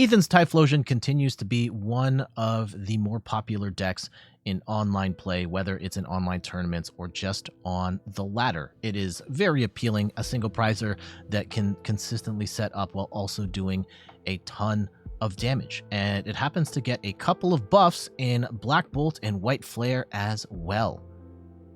Ethan's Typhlosion continues to be one of the more popular decks in online play, whether it's in online tournaments or just on the ladder. It is very appealing, a single prizer that can consistently set up while also doing a ton of damage. And it happens to get a couple of buffs in Black Bolt and White Flare as well.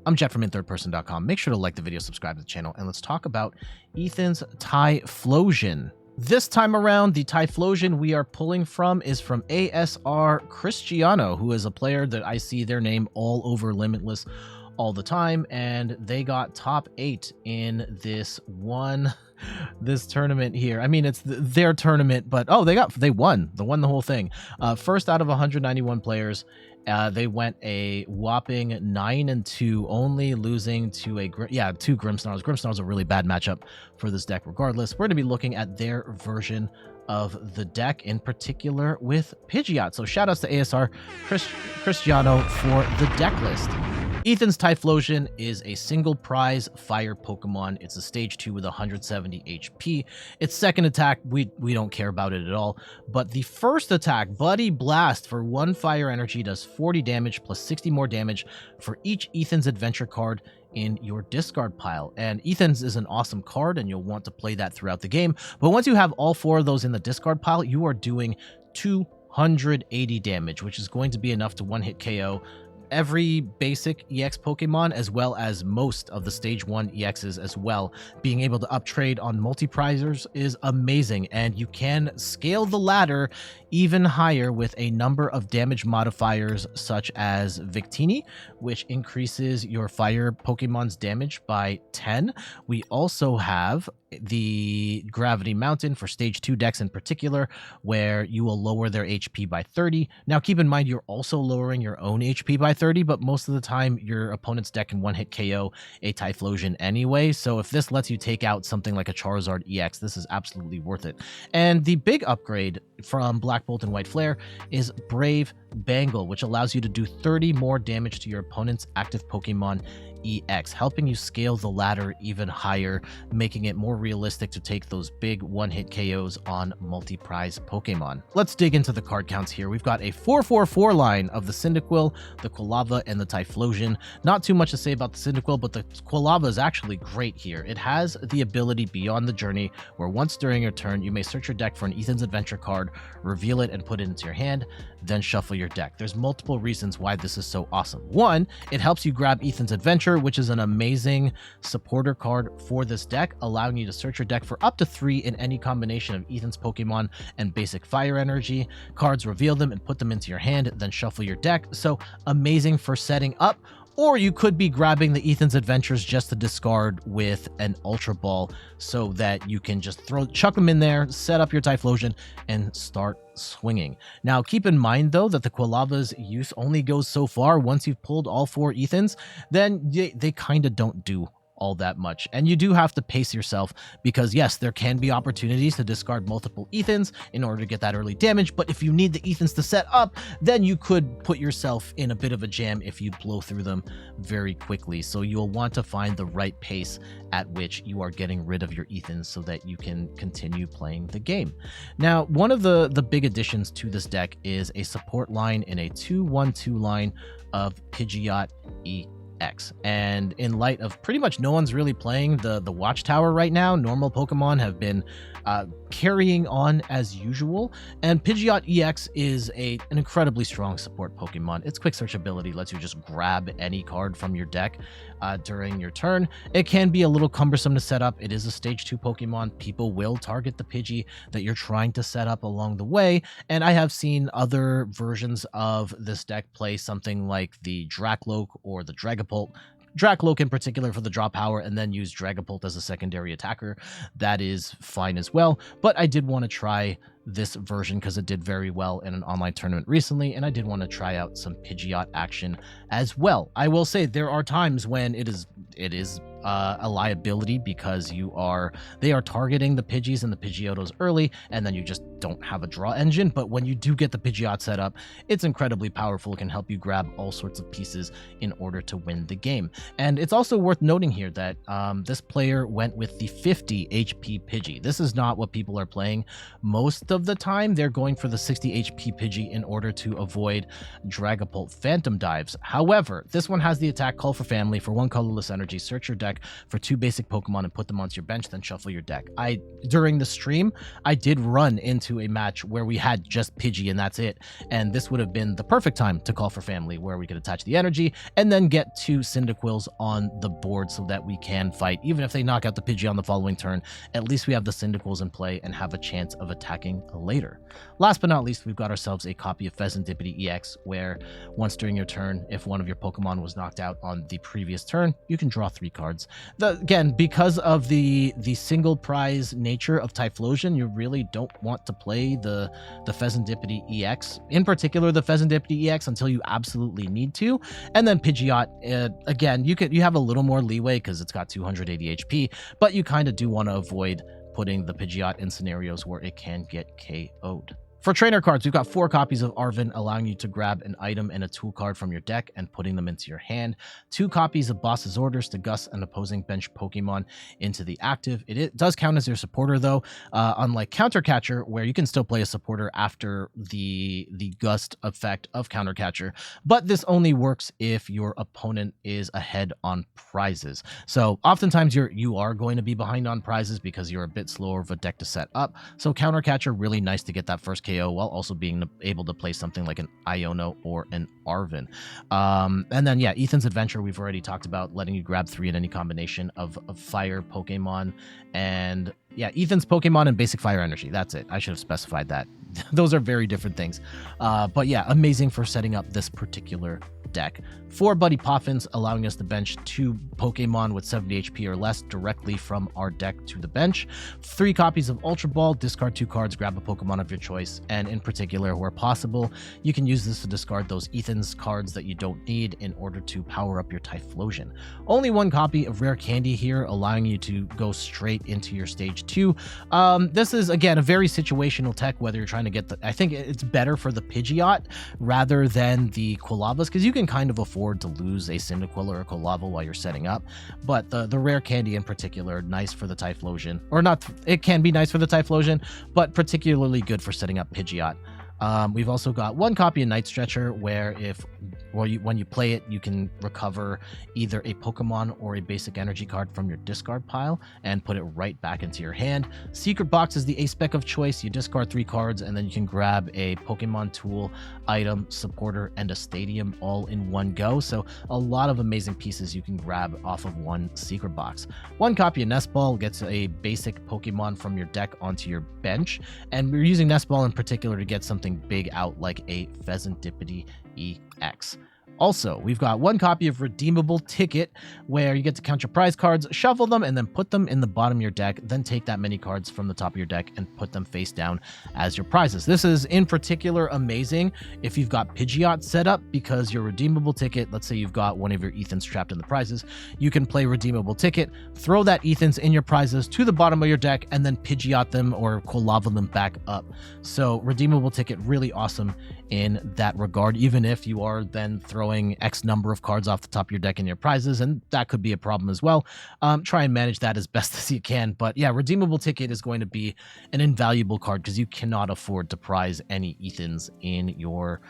I'm Jet from inthirdperson.com. Make sure to like the video, subscribe to the channel, and let's talk about Ethan's Typhlosion. This time around, the Typhlosion we are pulling from is from ASR Cristiano, who is a player that I see their name all over Limitless all the time, and they got top 8 in this tournament here. I mean, it's their tournament, but oh, they won the whole thing. First out of 191 players. They went a whopping 9-2, only losing to two Grimmsnarls. Grimmsnarls a really bad matchup for this deck regardless. We're going to be looking at their version of the deck, in particular with Pidgeot. So shout outs to ASR Cristiano for the deck list. Ethan's Typhlosion is a single prize fire Pokemon. It's a stage 2 with 170 HP. Its second attack, we don't care about it at all. But the first attack, Buddy Blast, for 1 fire energy, does 40 damage plus 60 more damage for each Ethan's Adventure card in your discard pile. And Ethan's is an awesome card, and you'll want to play that throughout the game. But once you have all 4 of those in the discard pile, you are doing 280 damage, which is going to be enough to one-hit KO every basic EX Pokemon, as well as most of the stage 1 EXs as well. Being able to uptrade on multi-prizers is amazing, and you can scale the ladder even higher with a number of damage modifiers such as Victini, which increases your fire Pokemon's damage by 10. We also have the Gravity Mountain for stage 2 decks in particular, where you will lower their HP by 30. Now keep in mind, you're also lowering your own HP by 30, but most of the time your opponent's deck can one-hit KO a Typhlosion anyway, so if this lets you take out something like a Charizard EX, this is absolutely worth it. And the big upgrade from Black Bolt and White Flare is Brave Bangle, which allows you to do 30 more damage to your opponent's active Pokemon EX, helping you scale the ladder even higher, making it more realistic to take those big one-hit KOs on multi-prize Pokemon. Let's dig into the card counts here. We've got a 4-4-4 line of the Cyndaquil, the Quilava, and the Typhlosion. Not too much to say about the Cyndaquil, but the Quilava is actually great here. It has the ability Beyond the Journey, where once during your turn, you may search your deck for an Ethan's Adventure card, reveal it and put it into your hand, then shuffle your deck. There's multiple reasons why this is so awesome. One, it helps you grab Ethan's Adventure, which is an amazing supporter card for this deck, allowing you to search your deck for up to 3 in any combination of Ethan's Pokemon and basic Fire Energy cards, reveal them and put them into your hand, then shuffle your deck. So amazing for setting up. Or you could be grabbing the Ethan's Adventures just to discard with an Ultra Ball so that you can just chuck them in there, set up your Typhlosion, and start swinging. Now, keep in mind, though, that the Quilava's use only goes so far. Once you've pulled all 4 Ethans, then they kind of don't do all that much, and you do have to pace yourself, because yes, there can be opportunities to discard multiple Ethans in order to get that early damage, but if you need the Ethans to set up, then you could put yourself in a bit of a jam if you blow through them very quickly. So you'll want to find the right pace at which you are getting rid of your Ethans so that you can continue playing the game. Now, one of the big additions to this deck is a support line in a 2-1-2 line of Pidgeot EX. And in light of pretty much no one's really playing the Watchtower right now, normal Pokemon have been carrying on as usual, and Pidgeot EX is an incredibly strong support Pokemon. Its quick search ability lets you just grab any card from your deck during your turn. It can be a little cumbersome to set up. It is a stage 2 Pokemon. People will target the Pidgey that you're trying to set up along the way, and I have seen other versions of this deck play something like the Dracloak or the Dragapult. Dracloak in particular for the draw power, and then use Dragapult as a secondary attacker. That is fine as well, but I did want to try this version because it did very well in an online tournament recently, and I did want to try out some Pidgeot action as well. I will say there are times when it is a liability, because they are targeting the Pidgeys and the Pidgeottos early, and then you just don't have a draw engine, but when you do get the Pidgeot set up, it's incredibly powerful. It can help you grab all sorts of pieces in order to win the game. And it's also worth noting here that this player went with the 50 HP Pidgey. This is not what people are playing most of the time. They're going for the 60 HP Pidgey in order to avoid Dragapult Phantom Dives. However, this one has the attack Call for Family. For 1 colorless energy, search your deck for 2 basic Pokemon and put them onto your bench, then shuffle your deck. During the stream, I did run into a match where we had just Pidgey and that's it. And this would have been the perfect time to Call for Family, where we could attach the energy and then get 2 Cyndaquils on the board so that we can fight. Even if they knock out the Pidgey on the following turn, at least we have the Cyndaquils in play and have a chance of attacking later. Last but not least, we've got ourselves a copy of Fezandipiti EX, where once during your turn, if one of your Pokemon was knocked out on the previous turn, you can draw 3 cards. Again, because of the single prize nature of Typhlosion, you really don't want to play the Fezandipiti EX, in particular the Fezandipiti EX, until you absolutely need to. And then Pidgeot, again, you have a little more leeway because it's got 280 HP, but you kind of do want to avoid putting the Pidgeot in scenarios where it can get KO'd. For trainer cards, we've got 4 copies of Arven, allowing you to grab an item and a tool card from your deck and putting them into your hand. 2 copies of Boss's Orders to Gust an opposing bench Pokemon into the active. It does count as your supporter, though, unlike Countercatcher, where you can still play a supporter after the Gust effect of Countercatcher. But this only works if your opponent is ahead on prizes. So oftentimes you are going to be behind on prizes because you're a bit slower of a deck to set up. So Countercatcher, really nice to get that first KO while also being able to play something like an Iono or an Arven. And then, yeah, Ethan's Adventure, we've already talked about, letting you grab 3 in any combination of fire Pokemon. And yeah, Ethan's Pokemon and basic fire energy. That's it. I should have specified that. Those are very different things. But yeah, amazing for setting up this particular deck. 4 Buddy Poffins, allowing us to bench 2 Pokemon with 70 HP or less directly from our deck to the bench. 3 copies of Ultra Ball, discard 2 cards, grab a Pokemon of your choice, and in particular, where possible, you can use this to discard those Ethan's cards that you don't need in order to power up your Typhlosion. Only 1 copy of Rare Candy here, allowing you to go straight into your stage 2. This is, again, a very situational tech, whether you're trying to get I think it's better for the Pidgeot rather than the Quilavas, because you can kind of afford to lose a Cyndaquil or a Quilava while you're setting up. But the Rare Candy in particular, nice for the Typhlosion. Or not, it can be nice for the Typhlosion, but particularly good for setting up Pidgeot. We've also got 1 copy of Night Stretcher, where when you play it, you can recover either a Pokemon or a basic energy card from your discard pile and put it right back into your hand. Secret Box is the A-spec of choice. You discard 3 cards, and then you can grab a Pokemon tool, item, supporter, and a stadium all in one go. So a lot of amazing pieces you can grab off of 1 Secret Box. 1 copy of Nest Ball gets a basic Pokemon from your deck onto your bench, and we're using Nest Ball in particular to get something big out like a Fezandipiti EX. Also, we've got 1 copy of Redeemable Ticket, where you get to count your prize cards, shuffle them, and then put them in the bottom of your deck, then take that many cards from the top of your deck and put them face down as your prizes. This is in particular amazing if you've got Pidgeot set up, because your Redeemable Ticket, let's say you've got one of your Ethans trapped in the prizes, you can play Redeemable Ticket, throw that Ethans in your prizes to the bottom of your deck, and then Pidgeot them or Quilava them back up. So Redeemable Ticket, really awesome in that regard, even if you are then throwing X number of cards off the top of your deck in your prizes, and that could be a problem as well. Try and manage that as best as you can. But yeah, Redeemable Ticket is going to be an invaluable card because you cannot afford to prize any Ethans in your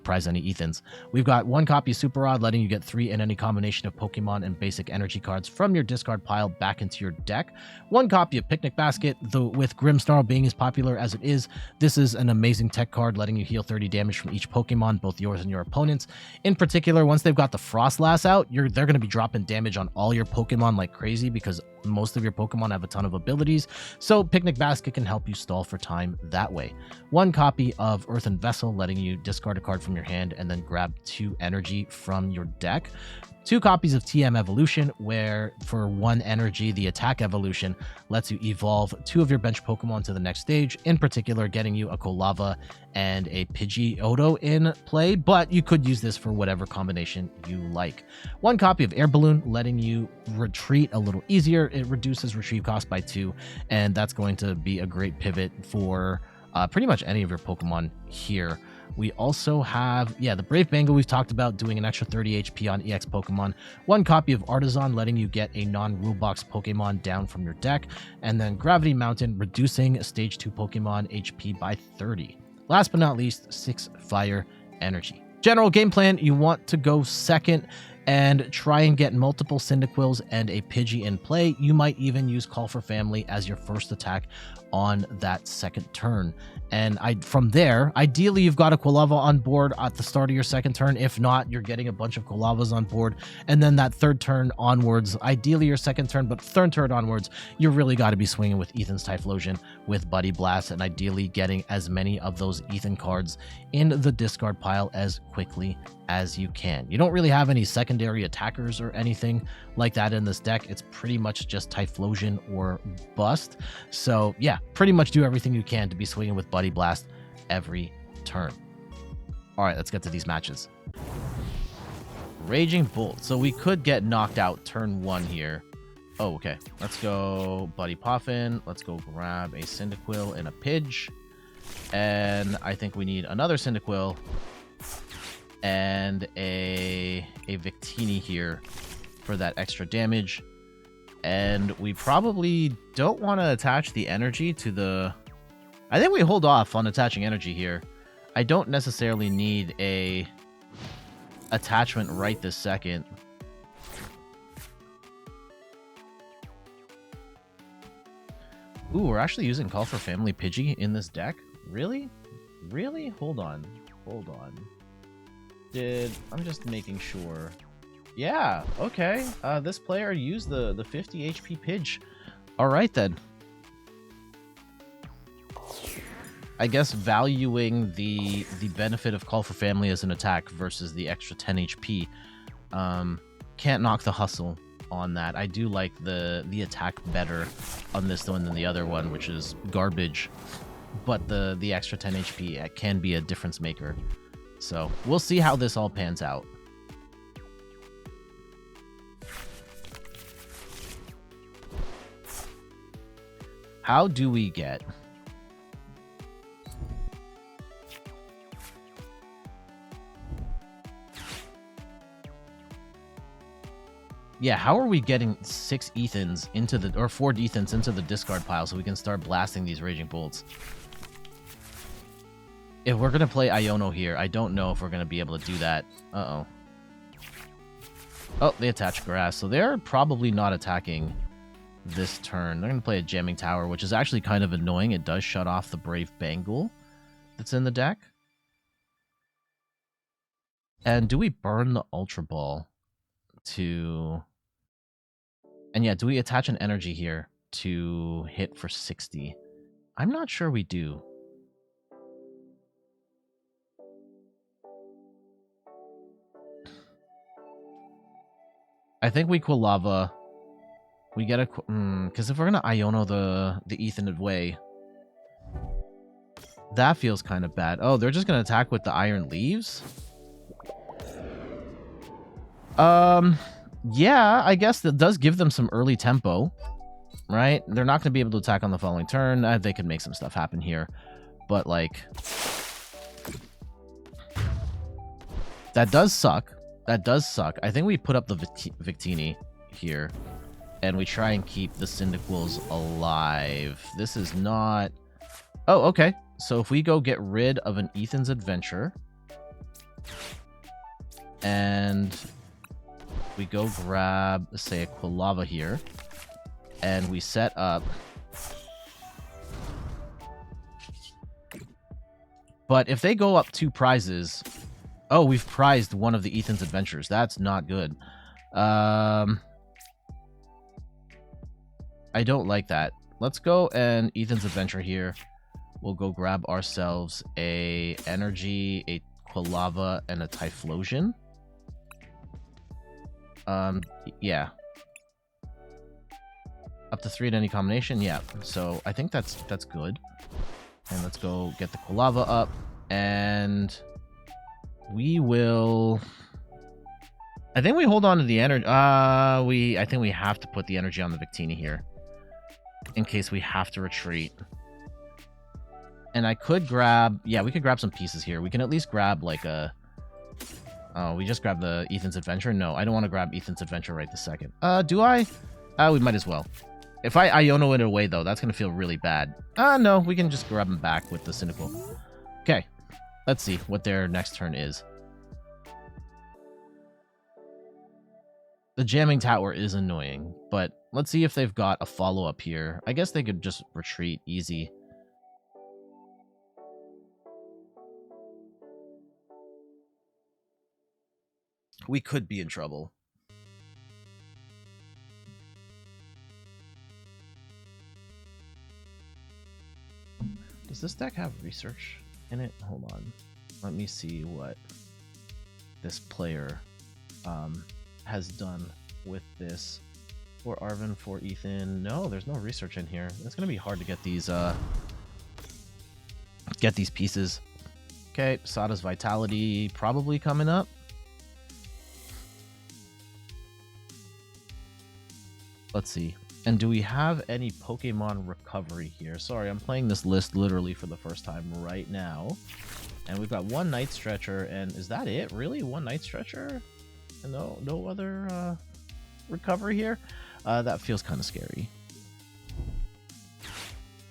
prize any Ethans. We've got 1 copy of Super Rod, letting you get 3 in any combination of Pokemon and basic energy cards from your discard pile back into your deck. 1 copy of Picnic Basket, though with Grimmsnarl being as popular as it is, this is an amazing tech card, letting you heal 30 damage from each Pokemon, both yours and your opponent's. In particular, once they've got the Frostlass out, they're going to be dropping damage on all your Pokemon like crazy, because most of your Pokemon have a ton of abilities, so Picnic Basket can help you stall for time that way. 1 copy of Earthen Vessel, letting you discard a card from your hand and then grab 2 energy from your deck. 2 copies of TM Evolution, where for 1 energy, the attack evolution lets you evolve 2 of your bench Pokemon to the next stage, in particular getting you a Quilava and a Pidgeotto in play, but you could use this for whatever combination you like. 1 copy of Air Balloon, letting you retreat a little easier. It reduces retrieve cost by 2, and that's going to be a great pivot for pretty much any of your Pokemon here. We also have, yeah, the Brave Bangle we've talked about, doing an extra 30 HP on EX Pokemon. One copy of Artazon, letting you get a non-rule box Pokemon down from your deck. And then Gravity Mountain, reducing Stage 2 Pokemon HP by 30. Last but not least, 6 Fire Energy. General game plan, you want to go second and try and get multiple Cyndaquils and a Pidgey in play. You might even use Call for Family as your first attack on that second turn. And from there, ideally you've got a Quilava on board at the start of your second turn. If not, you're getting a bunch of Quilavas on board. And then that third turn onwards, ideally your second turn, but third turn onwards, you really got to be swinging with Ethan's Typhlosion with Buddy Blast, and ideally getting as many of those Ethan cards in the discard pile as quickly as you can. You don't really have any secondary attackers or anything like that in this deck. It's pretty much just Typhlosion or bust. So yeah, pretty much do everything you can to be swinging with Buddy Blast every turn. All right, let's get to these matches. Raging Bolt. So we could get knocked out turn 1 here. Oh, okay. Let's go Buddy Poffin. Let's go grab a Cyndaquil and a Pidge. And I think we need another Cyndaquil and a Victini here for that extra damage. And we probably don't want to attach the energy to the... I think we hold off on attaching energy here. I don't necessarily need a attachment right this second. Ooh, we're actually using Call for Family Pidgey in this deck? Really? Really? Hold on. Hold on. I'm just making sure. Yeah, okay. This player used the 50 HP Pidge. Alright then. I guess valuing the benefit of Call for Family as an attack versus the extra 10 HP. Can't knock the hustle on that. I do like the attack better on this one than the other one, which is garbage. But the extra 10 HP can be a difference maker. So we'll see how this all pans out. How do we get... Yeah, how are we getting 6 Ethans into the... or 4 Ethans into the discard pile so we can start blasting these Raging Bolts? If we're going to play Iono here, I don't know if we're going to be able to do that. Uh-oh. Oh, they attach grass, so they're probably not attacking this turn. They're going to play a Jamming Tower, which is actually kind of annoying. It does shut off the Brave Bangle that's in the deck. And do we burn the Ultra Ball to... And yeah, do we attach an energy here to hit for 60? I'm not sure we do. I think we Quilava. We get a... because if we're going to Iono the Ethan away, that feels kind of bad. Oh, they're just going to attack with the Iron Leaves? Yeah, I guess that does give them some early tempo, right? They're not going to be able to attack on the following turn. They could make some stuff happen here, but like... that does suck. That does suck. I think we put up the Victini here, and we try and keep the Cyndaquils alive. This is not... Oh, okay. So if we go get rid of an Ethan's Adventure, and we go grab, say, a Quilava here, and we set up... But if they go up 2 prizes... Oh, we've prized one of the Ethan's Adventures. That's not good. I don't like that. Let's go and Ethan's Adventure here. We'll go grab ourselves a Energy, a Quilava, and a Typhlosion. Yeah. Up to 3 in any combination? Yeah. So I think that's good. And let's go get the Quilava up. And... we will... I think we hold on to the energy. I think we have to put the energy on the Victini here, in case we have to retreat. And I could grab... Yeah, we could grab some pieces here. We can at least grab, like, a... Oh, we just grabbed the Ethan's Adventure? No, I don't want to grab Ethan's Adventure right this second. Do I? We might as well. If I Iono it away, though, that's going to feel really bad. No, we can just grab them back with the Cyndaquil. Okay, let's see what their next turn is. The Jamming Tower is annoying, but let's see if they've got a follow-up here. I guess they could just retreat easy. We could be in trouble. Does this deck have research in it? Hold on. Let me see what this player has done with this. For Arven, for Ethan. No, there's no research in here. It's going to be hard to get these pieces. Okay, Sada's Vitality probably coming up. Let's see. And do we have any Pokemon recovery here? Sorry, I'm playing this list literally for the first time right now. And we've got one Night Stretcher, and is that it? Really? One Night Stretcher? And no other recovery here? That feels kind of scary.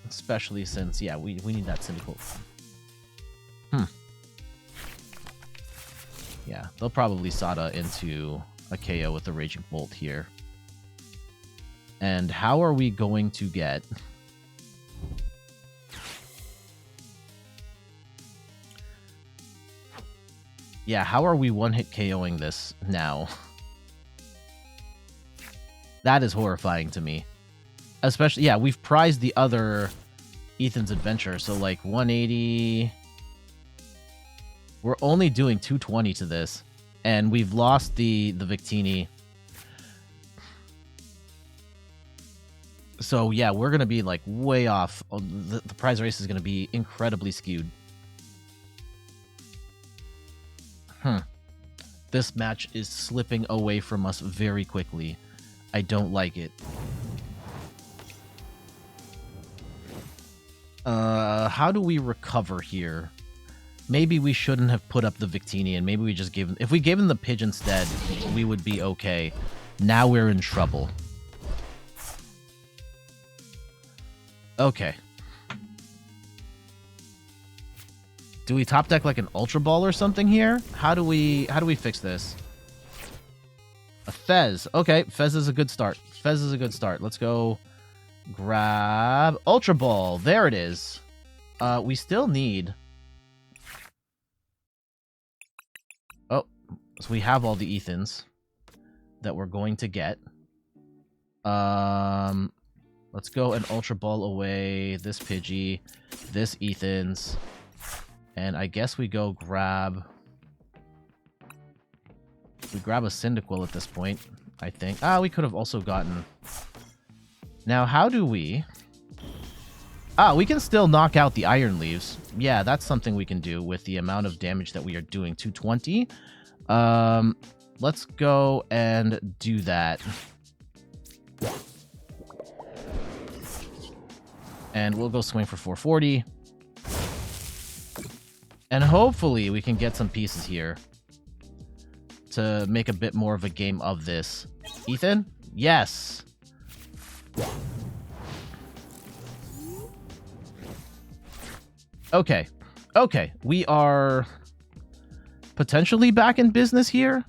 Especially since, yeah, we need that Cyndaquil. Yeah, they'll probably Sada into a KO with the Raging Bolt here. And how are we going to get... Yeah, how are we one-hit KOing this now? That is horrifying to me. Especially, yeah, we've prized the other Ethan's Adventure, so like 180... We're only doing 220 to this, and we've lost the Victini. So yeah, we're gonna be like way off. The prize race is gonna be incredibly skewed. This match is slipping away from us very quickly. I don't like it. How do we recover here? Maybe we shouldn't have put up the Victini, and maybe we just gave him... If we gave him the Pidge instead, we would be okay. Now we're in trouble. Okay. Do we top deck like an Ultra Ball or something here? How do we fix this? A Fez. Okay, Fez is a good start. Fez is a good start. Let's go grab Ultra Ball. There it is. We still need... Oh, so we have all the Ethans that we're going to get. Let's go and Ultra Ball away this Pidgey, this Ethan's, and I guess we go grab... We grab a Cyndaquil at this point, I think. We could have also gotten... Now, how do we... we can still knock out the Iron Leaves. Yeah, that's something we can do with the amount of damage that we are doing. 220. Let's go and do that. And we'll go swing for 440. And hopefully we can get some pieces here to make a bit more of a game of this. Ethan? Yes! Okay. Okay. We are potentially back in business here.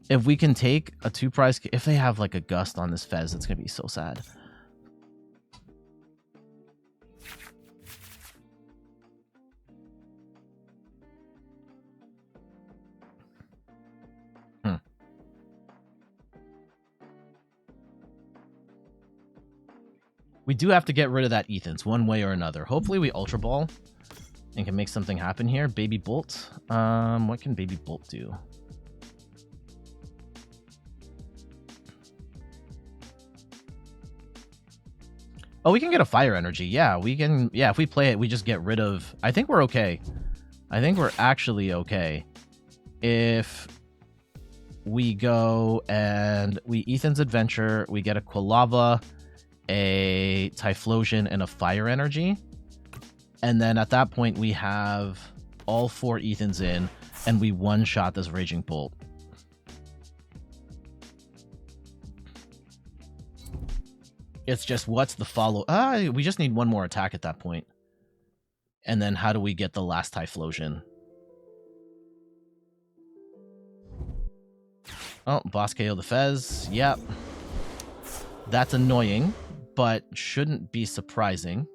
If we can take a 2-prize... If they have like a Gust on this Fez, it's going to be so sad. We do have to get rid of that Ethan's one way or another. Hopefully we Ultra Ball and can make something happen here. Baby Bolt. What can Baby Bolt do? Oh, we can get a Fire Energy. Yeah, we can. Yeah, if we play it, we just get rid of... I think we're okay. I think we're actually okay. If we go and we Ethan's Adventure, we get a Quilava, a Typhlosion, and a Fire Energy. And then at that point, we have all 4 Ethans in, and we one-shot this Raging Bolt. It's just, what's the follow? We just need one more attack at that point. And then how do we get the last Typhlosion? Oh, boss KO the Fez. Yep. That's annoying, but shouldn't be surprising.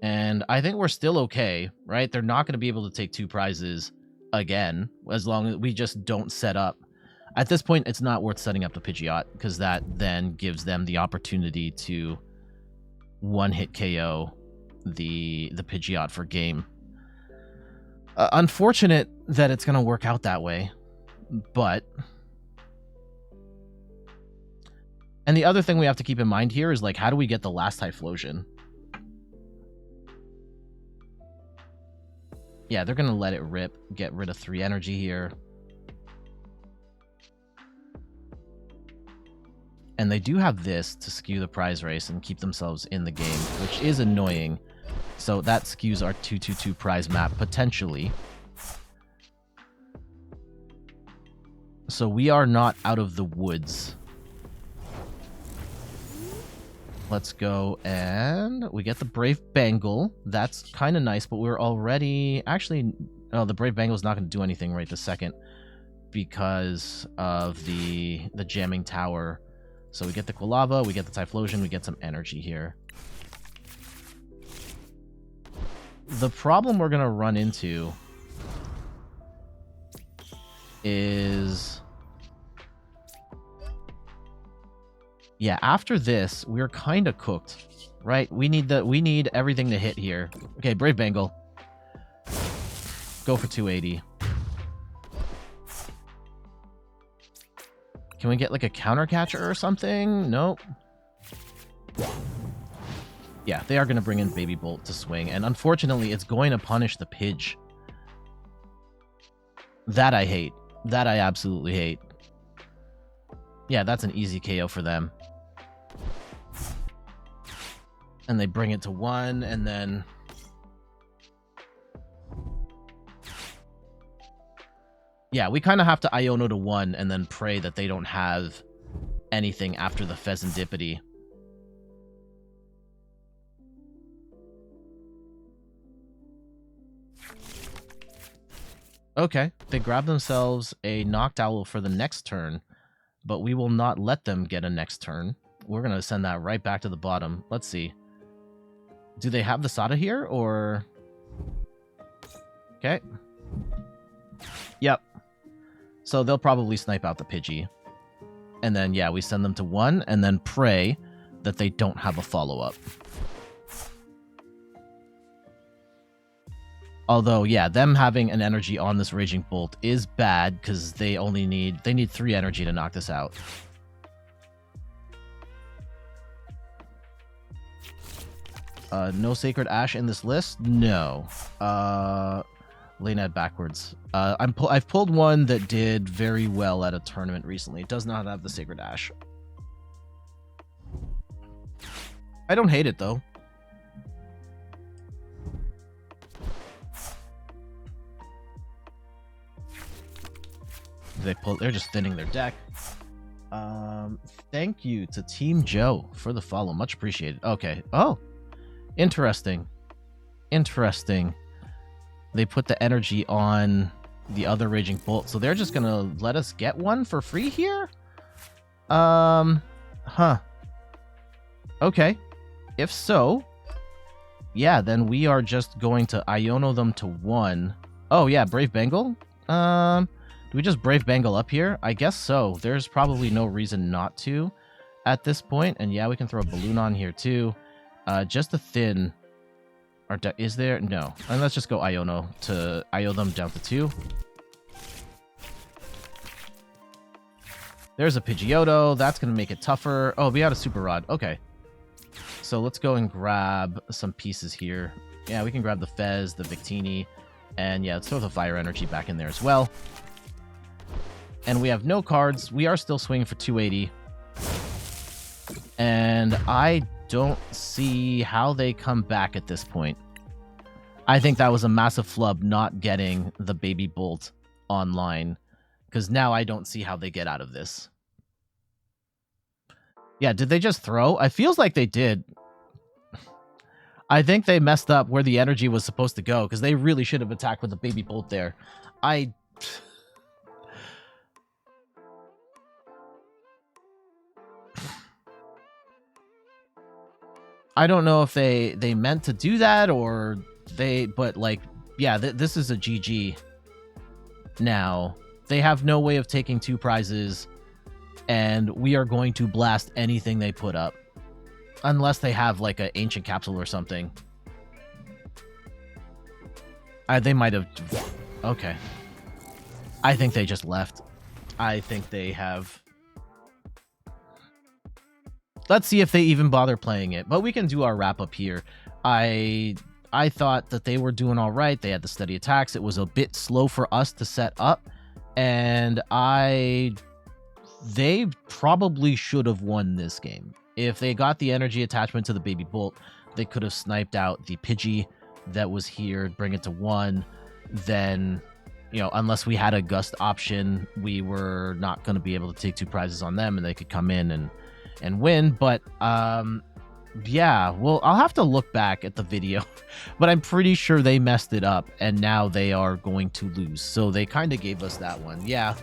And I think we're still okay, right? They're not going to be able to take 2 prizes again, as long as we just don't set up. At this point, it's not worth setting up the Pidgeot, because that then gives them the opportunity to one-hit KO the Pidgeot for game. Unfortunate that it's going to work out that way, but... And the other thing we have to keep in mind here is, like, how do we get the last Typhlosion? Yeah, they're going to let it rip, get rid of 3 energy here. And they do have this to skew the prize race and keep themselves in the game, which is annoying. So that skews our 2-2-2 prize map, potentially. So we are not out of the woods. Let's go, and we get the Brave Bangle. That's kind of nice, but we're already... Actually, no, the Brave Bangle's not going to do anything right this second because of the jamming tower. So we get the Quilava, we get the Typhlosion, we get some energy here. The problem we're going to run into is... Yeah, after this, we're kind of cooked, right? We need everything to hit here. Okay, Brave Bangle. Go for 280. Can we get like a counter catcher or something? Nope. Yeah, they are going to bring in Baby Bolt to swing, and unfortunately, it's going to punish the Pidge. That I hate. That I absolutely hate. Yeah, that's an easy KO for them. And they bring it to 1, and then... Yeah, we kind of have to Iono to 1, and then pray that they don't have anything after the Fezandipiti. Okay, they grab themselves a Noctowl for the next turn, but we will not let them get a next turn. We're going to send that right back to the bottom. Let's see. Do they have the Sada here, or... Okay. Yep. So they'll probably snipe out the Pidgey. And then, yeah, we send them to 1, and then pray that they don't have a follow-up. Although, yeah, them having an energy on this Raging Bolt is bad, because they need 3 energy to knock this out. No Sacred Ash in this list? No. Lane ad backwards. I've pulled one that did very well at a tournament recently. It does not have the Sacred Ash. I don't hate it, though. They're just thinning their deck. Thank you to Team Joe for the follow. Much appreciated. Okay. Oh. Interesting. Interesting. They put the energy on the other Raging Bolt, so they're just gonna let us get one for free here? Huh. Okay. If so, yeah, then we are just going to Iono them to 1. Oh, yeah, Brave Bangle? Do we just Brave Bangle up here? I guess so. There's probably no reason not to at this point. And yeah, we can throw a balloon on here too. Just a thin... Or is there? No. And let's just go Iono to IO them down to 2. There's a Pidgeotto. That's going to make it tougher. Oh, we had a Super Rod. Okay. So let's go and grab some pieces here. Yeah, we can grab the Fez, the Victini, and yeah, let's throw the Fire Energy back in there as well. And we have no cards. We are still swinging for 280. And I don't see how they come back at this point. I think that was a massive flub not getting the Baby Bolt online, because now I don't see how they get out of this. Yeah, did they just throw? It feels like they did. I think they messed up where the energy was supposed to go, because they really should have attacked with the Baby Bolt there. I don't know if they meant to do that or but like, yeah, this is a GG now. They have no way of taking 2 prizes, and we are going to blast anything they put up. Unless they have like an ancient capsule or something. They might have. Okay. I think they just left. I think they have. Let's see if they even bother playing it. But we can do our wrap up here. I thought that they were doing all right. They had the steady attacks. It was a bit slow for us to set up. And they probably should have won this game. If they got the energy attachment to the Baby Bolt, they could have sniped out the Pidgey that was here, bring it to 1. Then, you know, unless we had a Gust option, we were not going to be able to take 2 prizes on them, and they could come in and win. But yeah, well, I'll have to look back at the video, but I'm pretty sure they messed it up, and now they are going to lose. So they kind of gave us that one. Yeah,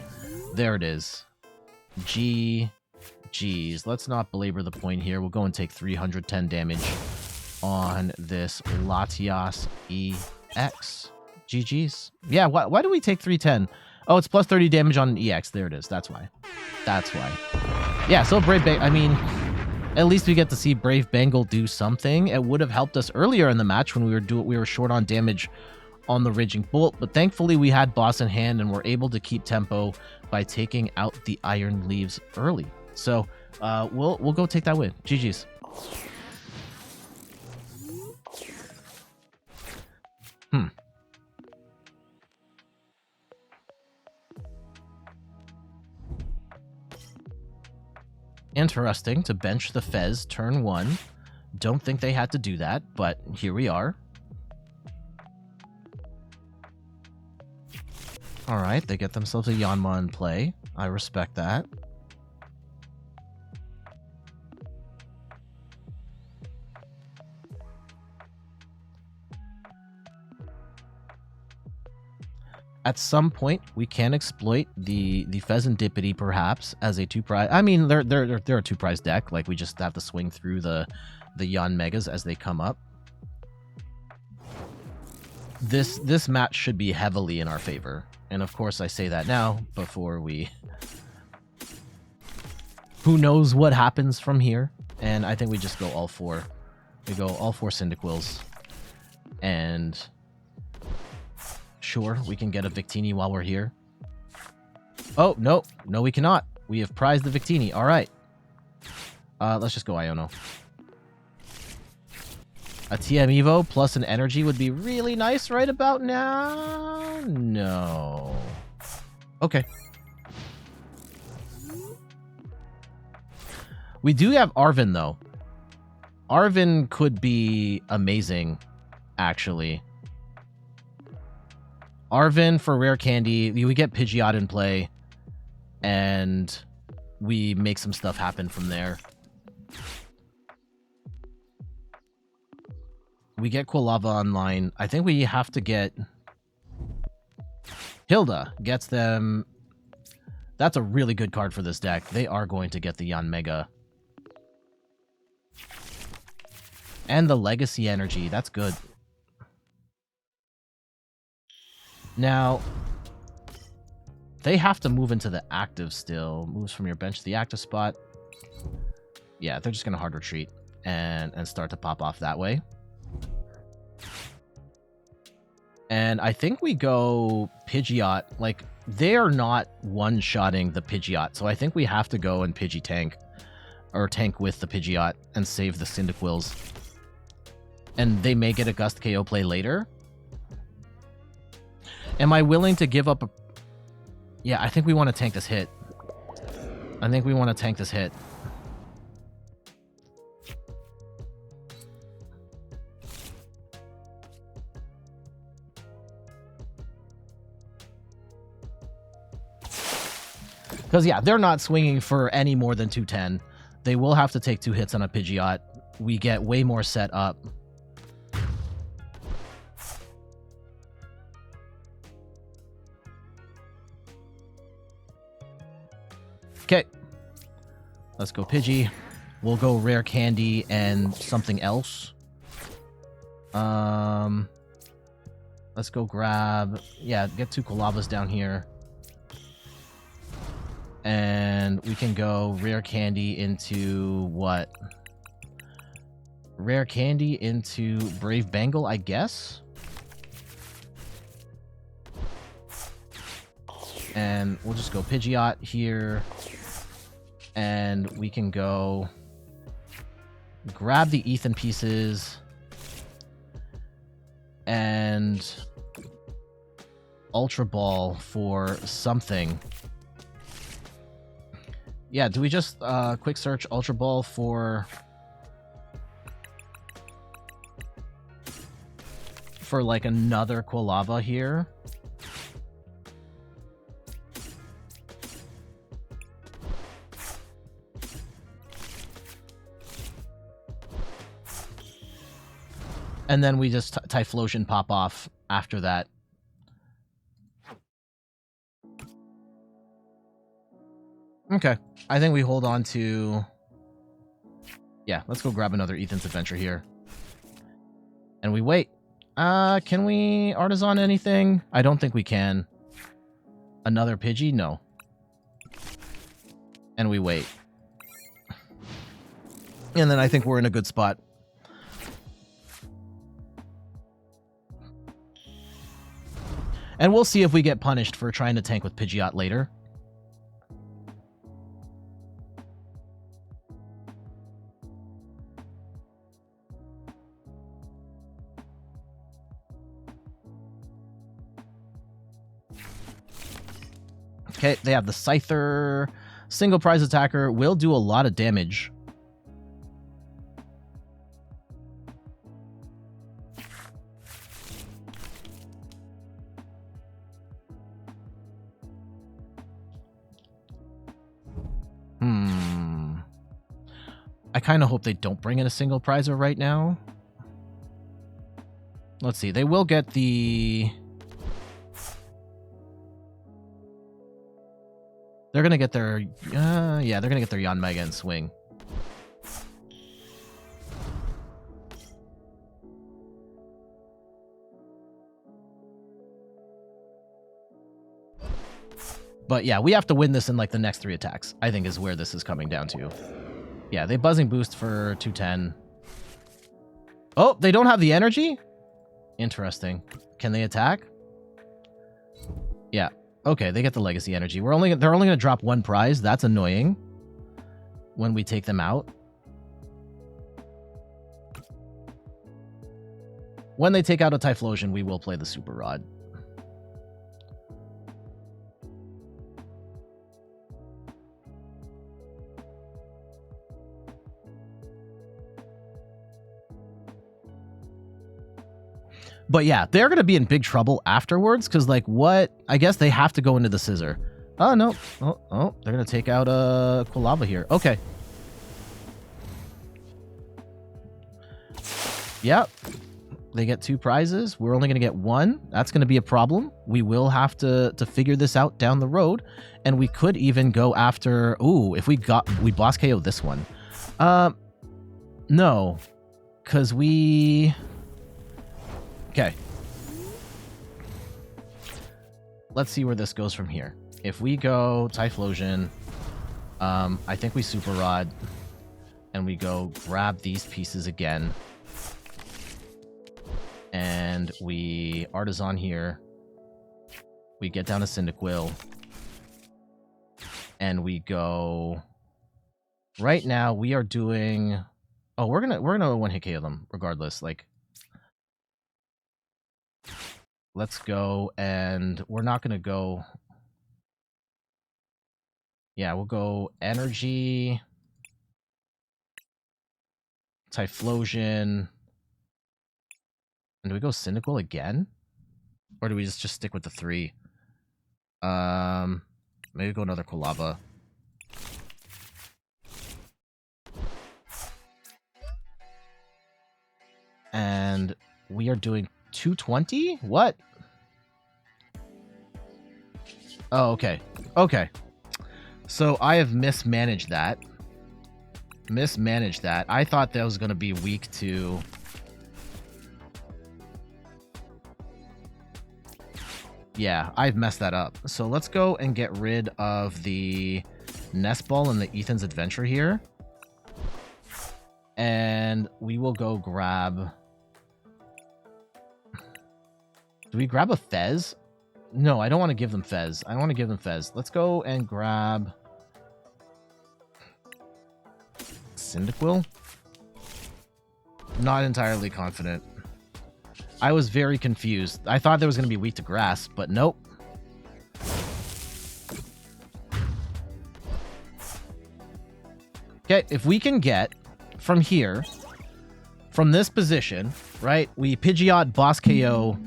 there it is. GG's. Let's not belabor the point here. We'll go and take 310 damage on this Latias EX. GG's. Yeah, why do we take 310? Oh, it's plus 30 damage on an EX. There it is. That's why. That's why. Yeah, so Brave Bangle, I mean, at least we get to see Brave Bangle do something. It would have helped us earlier in the match when we were short on damage on the Raging Bolt, but thankfully we had boss in hand and were able to keep tempo by taking out the Iron Leaves early. So we'll go take that win. GG's. Interesting to bench the Fez turn 1. Don't think they had to do that, but here we are. All right, they get themselves a Yanma in play. I respect that. At some point, we can exploit the Fezandipiti perhaps as a 2-prize. I mean, they're a 2-prize deck. Like, we just have to swing through the Yan Megas as they come up. This match should be heavily in our favor. And of course, I say that now before we... Who knows what happens from here? And I think we just go all 4. We go all 4 Cyndaquils. And... Sure, we can get a Victini while we're here. Oh, no. No, we cannot. We have prized the Victini. All right. Let's just go Iono. A TM Evo plus an energy would be really nice right about now. No. Okay. We do have Arven, though. Arven could be amazing, actually. Arven for Rare Candy. We get Pidgeot in play, and we make some stuff happen from there. We get Quilava online. I think we have to get... Hilda gets them... That's a really good card for this deck. They are going to get the Yan Mega. And the Legacy Energy. That's good. Now, they have to move into the active still. Moves from your bench to the active spot. Yeah, they're just going to hard retreat and start to pop off that way. And I think we go Pidgeot. Like, they are not one-shotting the Pidgeot, so I think we have to go and Pidgey tank. Or tank with the Pidgeot and save the Cyndaquils. And they may get a Gust KO play later. Am I willing to give up a... Yeah, I think we want to tank this hit. I think we want to tank this hit. Because, yeah, they're not swinging for any more than 210. They will have to take 2 hits on a Pidgeot. We get way more set up. Okay. Let's go Pidgey. We'll go Rare Candy and something else. Let's go grab... Yeah, get 2 Quilavas down here. And we can go Rare Candy into what? Rare Candy into Brave Bangle, I guess? And we'll just go Pidgeot here. And we can go grab the Earthen pieces and Ultra Ball for something. Yeah, do we just quick search Ultra Ball for like another Quilava here? And then we just Typhlosion pop off after that. Okay. I think we hold on to... Yeah, let's go grab another Ethan's Adventure here. And we wait. Can we Artazon anything? I don't think we can. Another Pidgey? No. And we wait. And then I think we're in a good spot. And we'll see if we get punished for trying to tank with Pidgeot later. Okay, they have the Scyther. Single prize attacker will do a lot of damage. I kind of hope they don't bring in a single prizer right now. Let's see. They will get the... They're going to get their... yeah, they're going to get their Yanmega and Swing. But yeah, we have to win this in like the next 3 attacks, I think is where this is coming down to. Yeah, they Buzzing Boost for 210. Oh, they don't have the energy? Interesting. Can they attack? Yeah. Okay, they get the Legacy Energy. They're only going to drop 1 prize. That's annoying when we take them out. When they take out a Typhlosion, we will play the Super Rod. But yeah, they're going to be in big trouble afterwards, because, like, what? I guess they have to go into the Scissor. Oh, no. Oh, they're going to take out a Quilava here. Okay. Yep. They get 2 prizes. We're only going to get 1. That's going to be a problem. We will have to figure this out down the road. And we could even go after... Ooh, if we boss KO this one. No. Because we... Okay. Let's see where this goes from here. If we go Typhlosion, I think we Super Rod, and we go grab these pieces again. And we Artazon here. We get down to Cyndaquil. And we go... Right now, we are doing... Oh, we're gonna one-hit KO them, regardless. Like... Let's go, and we're not going to go... Yeah, we'll go Energy, Typhlosion, and do we go Cyndaquil again? Or do we just stick with the 3? Maybe go another Quilava. And we are doing 220? What? Oh, okay. Okay. So I have mismanaged that. I thought that was going to be weak to... Yeah, I've messed that up. So let's go and get rid of the Nest Ball and the Ethan's Adventure here. And we will go grab... Do we grab a Fez? No, I don't want to give them Fez. I want to give them Fez. Let's go and grab... Cyndaquil? Not entirely confident. I was very confused. I thought there was going to be weak to grass, but nope. Okay, if we can get from here, from this position, right, we Pidgeot boss KO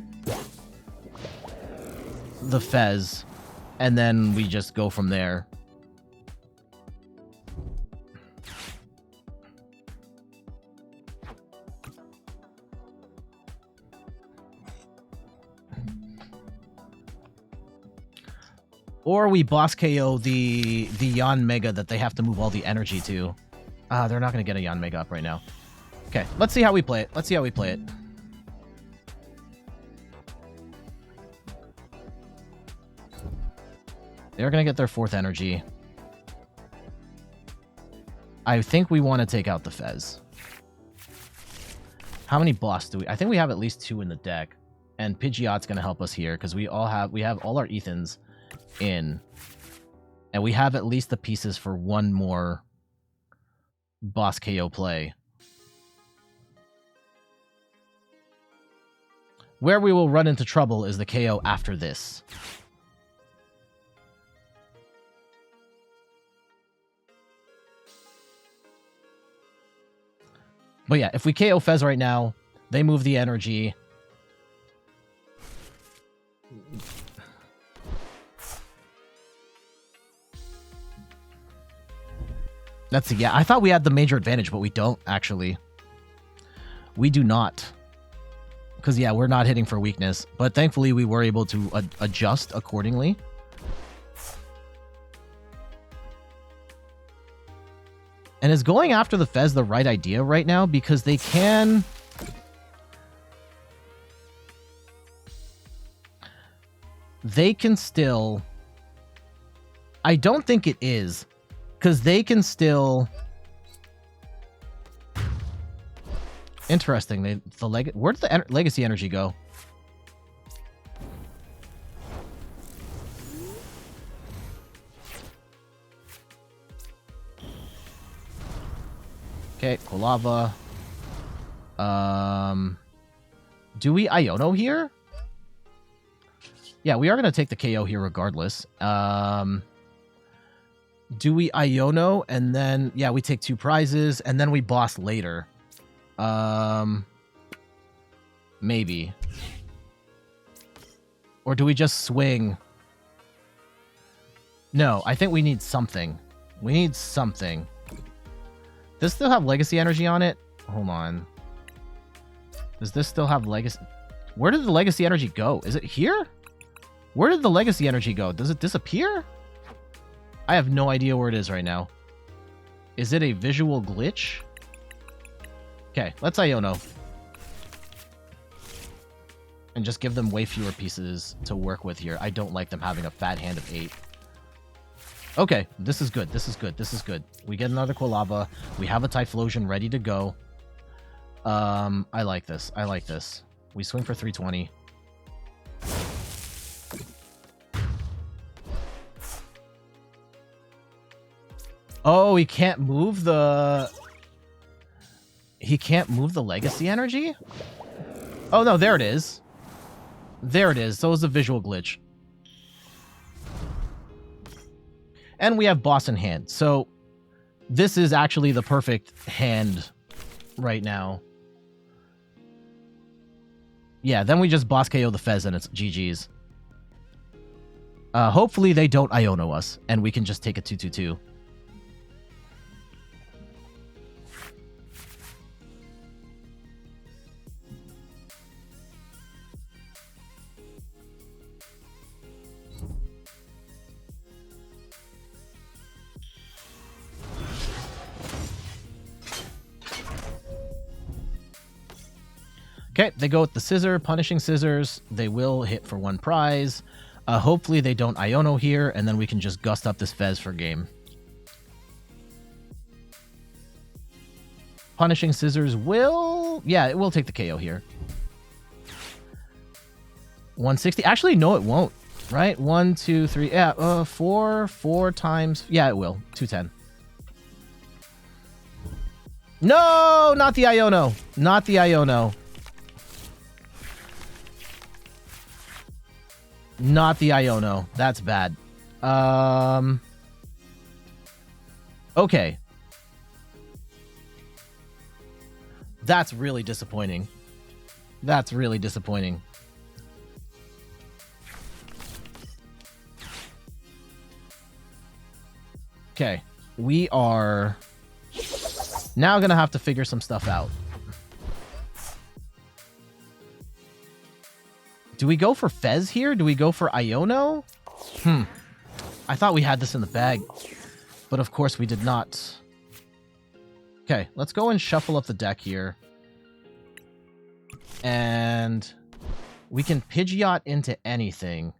the Fez, and then we just go from there. Or we boss KO the Yon Mega that they have to move all the energy to. They're not going to get a Yon Mega up right now. Okay, let's see how we play it. Let's see how we play it. They're going to get their 4th energy. I think we want to take out the Fez. How many boss do we... I think we have at least 2 in the deck. And Pidgeot's going to help us here because we have all our Ethans in. And we have at least the pieces for one more boss KO play. Where we will run into trouble is the KO after this. But yeah, if we KO Fez right now, they move the energy. That's yeah, I thought we had the major advantage, but we don't, actually. We do not. Because, yeah, we're not hitting for weakness. But thankfully, we were able to adjust accordingly. And is going after the Fez the right idea right now? Because they can... They can still... I don't think it is. Because they can still... Interesting. Where did the Legacy Energy go? Okay, Quilava. Do we Iono here? Yeah, we are going to take the KO here regardless. Do we Iono and then... Yeah, we take 2 prizes and then we boss later. Maybe. Or do we just swing? No, I think we need something. We need something. Does this still have Legacy Energy on it? Hold on. Does this still have Legacy... Where did the Legacy Energy go? Is it here? Where did the Legacy Energy go? Does it disappear? I have no idea where it is right now. Is it a visual glitch? Okay, let's Iono. And just give them way fewer pieces to work with here. I don't like them having a fat hand of 8. Okay, this is good. This is good. This is good. We get another Quilava. We have a Typhlosion ready to go. I like this. I like this. We swing for 320. Oh, he can't move the... He can't move the Legacy Energy? Oh, no, there it is. There it is. So it was a visual glitch. And we have boss in hand. So this is actually the perfect hand right now. Yeah, then we just boss KO the Fez and it's GG's. Hopefully they don't Iono us, and we can just take a 2/2/2. Okay, they go with the Scissor, Punishing Scissors. They will hit for 1 prize. Hopefully they don't Iono here, and then we can just gust up this Fez for game. Punishing Scissors will... Yeah, it will take the KO here. 160. Actually, no, it won't. Right? 1, 2, 3. Yeah, 4 times... Yeah, it will. 210. No! Not the Iono. Not the Iono. Not the Iono. That's bad. Okay. That's really disappointing. That's really disappointing. Okay. We are now going to have to figure some stuff out. Do we go for Fez here? Do we go for Iono? I thought we had this in the bag, but of course we did not. Okay, let's go and shuffle up the deck here. And we can Pidgeot into anything.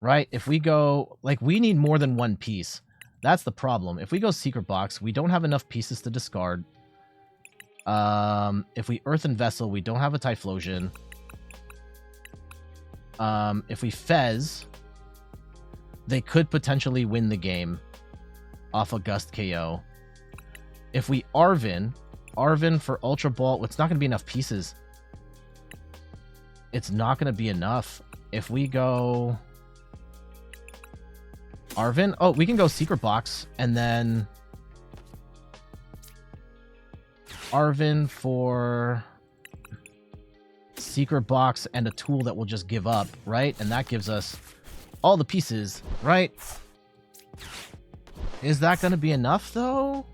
Right? If we go... Like, we need more than 1 piece. That's the problem. If we go Secret Box, we don't have enough pieces to discard. If we Earthen Vessel, we don't have a Typhlosion. If we Fez, they could potentially win the game off a Gust KO. If we Arven for Ultra Ball, it's not going to be enough pieces. It's not going to be enough. If we go Arven, oh, we can go Secret Box and then Arven for Secret Box and a tool that will just give up, right? And that gives us all the pieces, right? Is that going to be enough, though?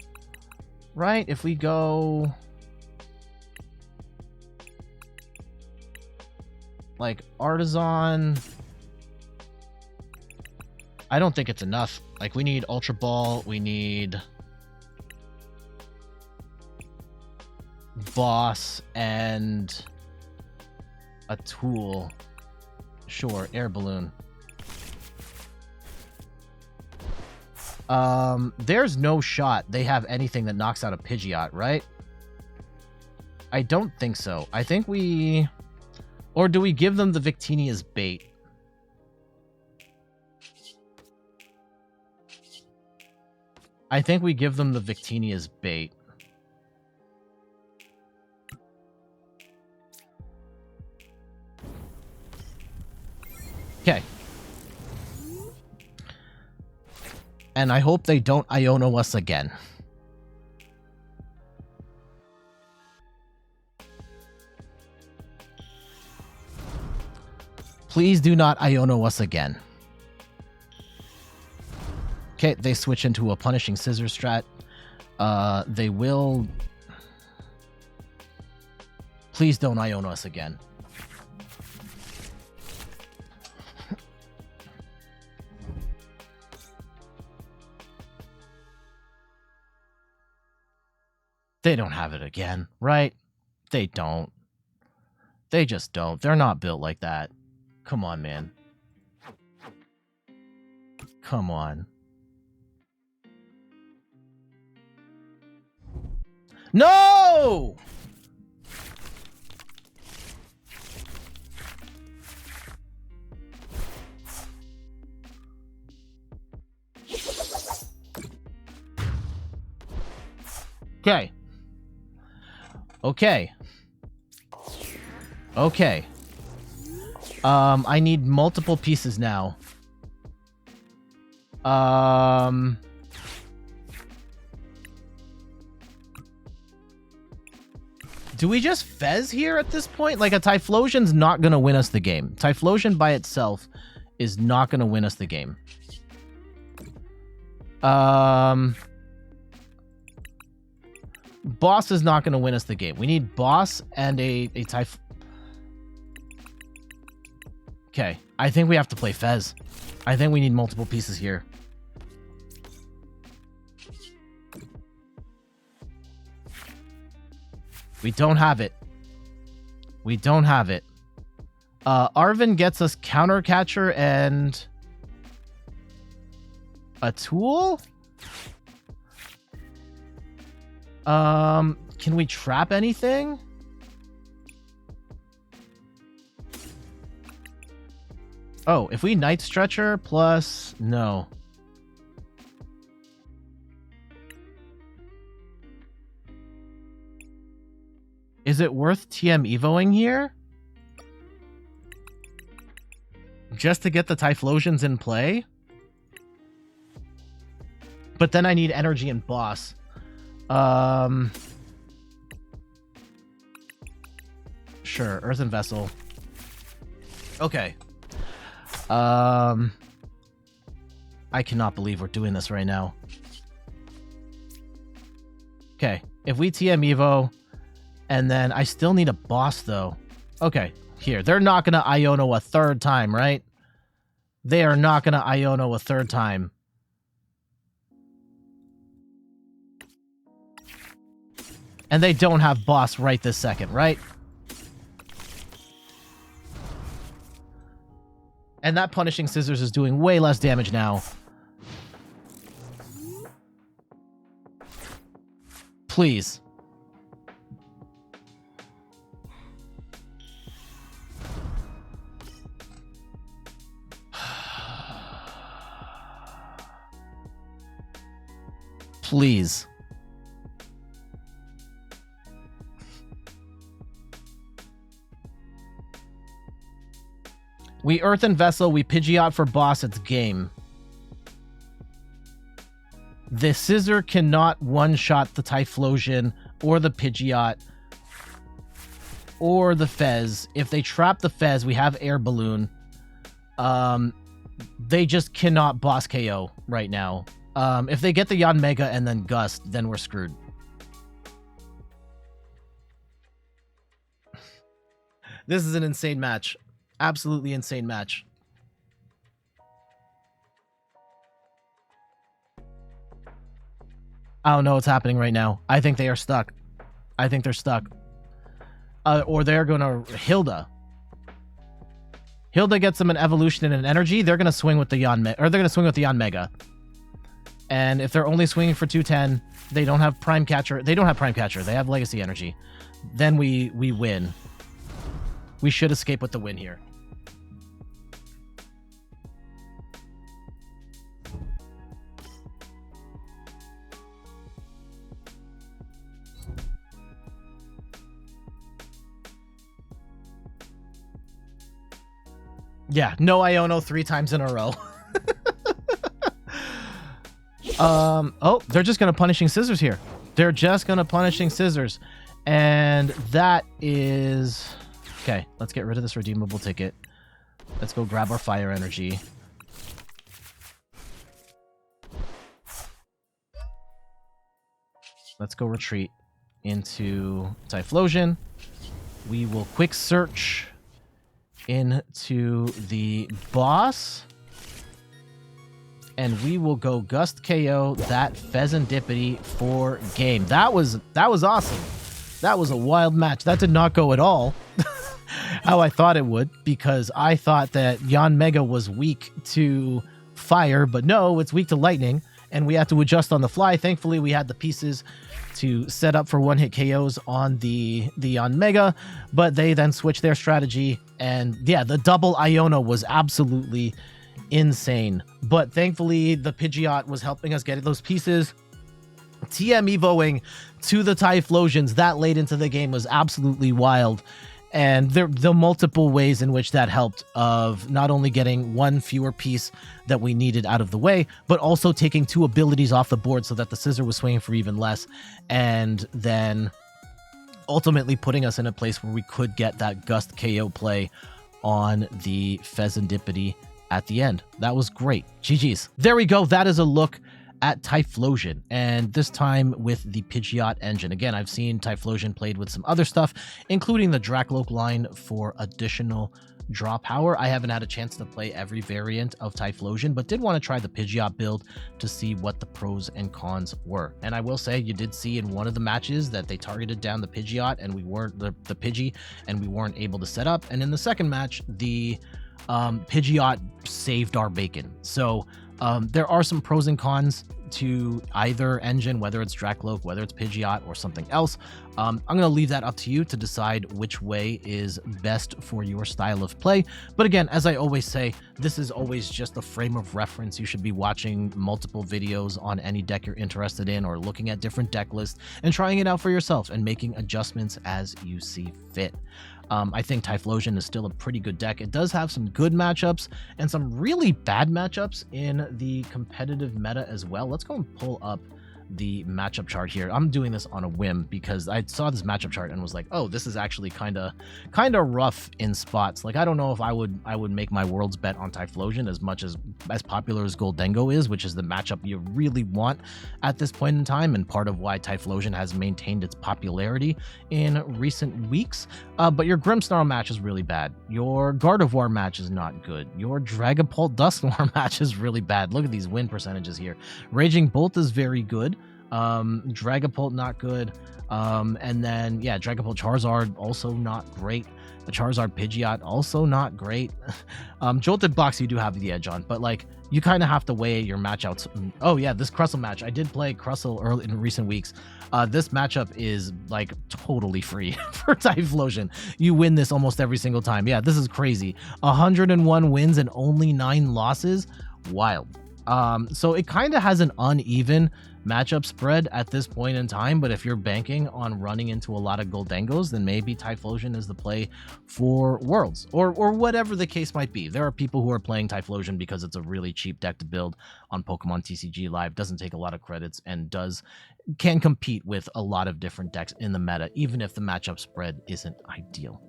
Right? If we go... like, Artazon... I don't think it's enough. Like, we need Ultra Ball, we need... Boss and a tool. Sure, Air Balloon. There's no shot they have anything that knocks out a Pidgeot, right? I don't think so. I think we... Or do we give them the Victini as bait? I think we give them the Victini as bait. Okay. And I hope they don't Iono us again. Please do not Iono us again. Okay, they switch into a Punishing Scissors strat. They will... Please don't Iono us again. They don't have it again, right? They don't. They just don't. They're not built like that. Come on, man. Come on. No! Okay. Okay. Okay. I need multiple pieces now. Do we just Fez here at this point? Like, a Typhlosion's not going to win us the game. Typhlosion by itself is not going to win us the game. Boss is not going to win us the game. We need Boss and a Typh... Okay, I think we have to play Fez. I think we need multiple pieces here. We don't have it. We don't have it. Arven gets us Counter Catcher and a tool? Can we trap anything? Oh, if we Night Stretcher plus... No. Is it worth TM Evoing here? Just to get the Typhlosions in play? But then I need energy and boss. Sure, Earthen Vessel. Okay. I cannot believe we're doing this right now. Okay, if we TM Evo, and then I still need a boss, though. Okay, here. They're not going to Iono a third time, right? They are not going to Iono a third time. And they don't have boss right this second, right? And that Punishing Scissors is doing way less damage now. Please. Please. We Earthen Vessel, we Pidgeot for boss, it's game. The Scissor cannot one-shot the Typhlosion or the Pidgeot or the Fez. If they trap the Fez, we have Air Balloon. They just cannot boss KO right now. If they get the Yanmega and then Gust, then we're screwed. This is an insane match. Absolutely insane match. I don't know what's happening right now. I think they are stuck. I think they're stuck. Or they're going to... Hilda. Hilda gets them an evolution and an energy. They're going to swing with the Yanmega. Or they're going to swing with the Yanmega. And if they're only swinging for 210, they don't have Prime Catcher. They don't have Prime Catcher. They have Legacy Energy. Then we win. We should escape with the win here. Yeah, no Iono 3 times in a row. Oh, they're just going to Punishing Scissors here. They're just going to Punishing Scissors. And that is... Okay, let's get rid of this redeemable ticket. Let's go grab our Fire Energy. Let's go retreat into Typhlosion. We will quick search into the boss. And we will go Gust KO that Fezandipiti for game. That was awesome. That was a wild match. That did not go at all how I thought it would, because I thought that Yanmega was weak to fire, but no, it's weak to lightning, and we had to adjust on the fly. Thankfully, we had the pieces to set up for one-hit KOs on the Yanmega, but they then switched their strategy, and yeah, the double Iono was absolutely insane. But thankfully, the Pidgeot was helping us get those pieces. TM Evoing to the Typhlosions that late into the game was absolutely wild. And the multiple ways in which that helped, of not only getting one fewer piece that we needed out of the way, but also taking 2 abilities off the board so that the Scissor was swinging for even less. And then ultimately putting us in a place where we could get that Gust KO play on the Fezandipiti at the end. That was great. GG's. There we go. That is a look at Typhlosion, and this time with the Pidgeot engine. Again, I've seen Typhlosion played with some other stuff, including the Dracloak line for additional draw power. I haven't had a chance to play every variant of Typhlosion, but did want to try the Pidgeot build to see what the pros and cons were. And I will say, you did see in one of the matches that they targeted down the Pidgeot and we weren't the Pidgey, and we weren't able to set up. And in the second match, the Pidgeot saved our bacon. So there are some pros and cons to either engine, whether it's Dracloak, whether it's Pidgeot, or something else. I'm going to leave that up to you to decide which way is best for your style of play. But again, as I always say, this is always just a frame of reference. You should be watching multiple videos on any deck you're interested in, or looking at different deck lists and trying it out for yourself and making adjustments as you see fit. I think Typhlosion is still a pretty good deck. It does have some good matchups and some really bad matchups in the competitive meta as well. Let's go and pull up the matchup chart here. I'm doing this on a whim because I saw this matchup chart and was like, oh, this is actually kind of rough in spots. Like, I don't know if I would make my world's bet on Typhlosion as much as popular as Goldengo is, which is the matchup you really want at this point in time, and part of why Typhlosion has maintained its popularity in recent weeks. But your Grimmsnarl match is really bad. Your Gardevoir match is not good. Your Dragapult Dusknoir match is really bad. Look at these win percentages here. Raging Bolt is very good. Dragapult not good, and then yeah, Dragapult Charizard also not great. The Charizard Pidgeot also not great. Jolted Box you do have the edge on, but like, you kind of have to weigh your matchouts. Oh yeah, this Crustle match, I did play Crustle early in recent weeks. This matchup is like totally free for Typhlosion. You win this almost every single time. Yeah, this is crazy. 101 wins and only 9 losses. Wild. So it kind of has an uneven matchup spread at this point in time, but if you're banking on running into a lot of Goldengos, then maybe Typhlosion is the play for Worlds, or whatever the case might be. There are people who are playing Typhlosion because it's a really cheap deck to build on Pokemon TCG Live, doesn't take a lot of credits, and can compete with a lot of different decks in the meta, even if the matchup spread isn't ideal.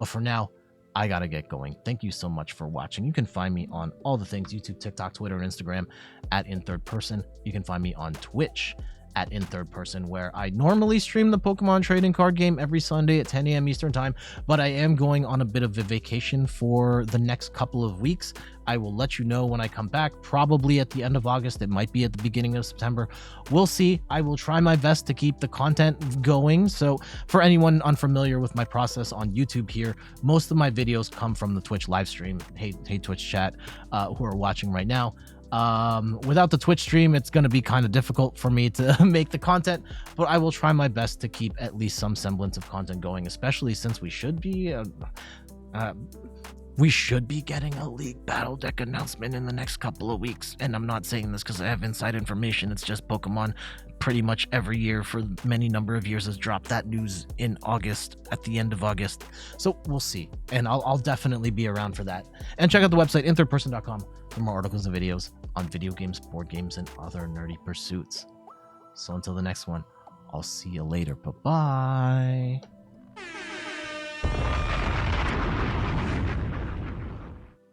But for now, I gotta get going. Thank you so much for watching. You can find me on all the things: YouTube, TikTok, Twitter, and Instagram at @InThirdPerson. You can find me on Twitch at @InThirdPerson, where I normally stream the Pokemon trading card game every Sunday at 10 a.m. Eastern time, but I am going on a bit of a vacation for the next couple of weeks. I will let you know when I come back, probably at the end of August. It might be at the beginning of September. We'll see. I will try my best to keep the content going. So for anyone unfamiliar with my process on YouTube here, most of my videos come from the Twitch live stream. Hey Twitch chat, who are watching right now. Without the Twitch stream, it's going to be kind of difficult for me to make the content, but I will try my best to keep at least some semblance of content going, especially since we should be getting a League Battle Deck announcement in the next couple of weeks. And I'm not saying this because I have inside information. It's just Pokemon pretty much every year for many number of years has dropped that news in August, at the end of August. So we'll see. And I'll definitely be around for that. And check out the website, inthirdperson.com, for more articles and videos on video games, board games, and other nerdy pursuits. So until the next one, I'll see you later. Bye-bye.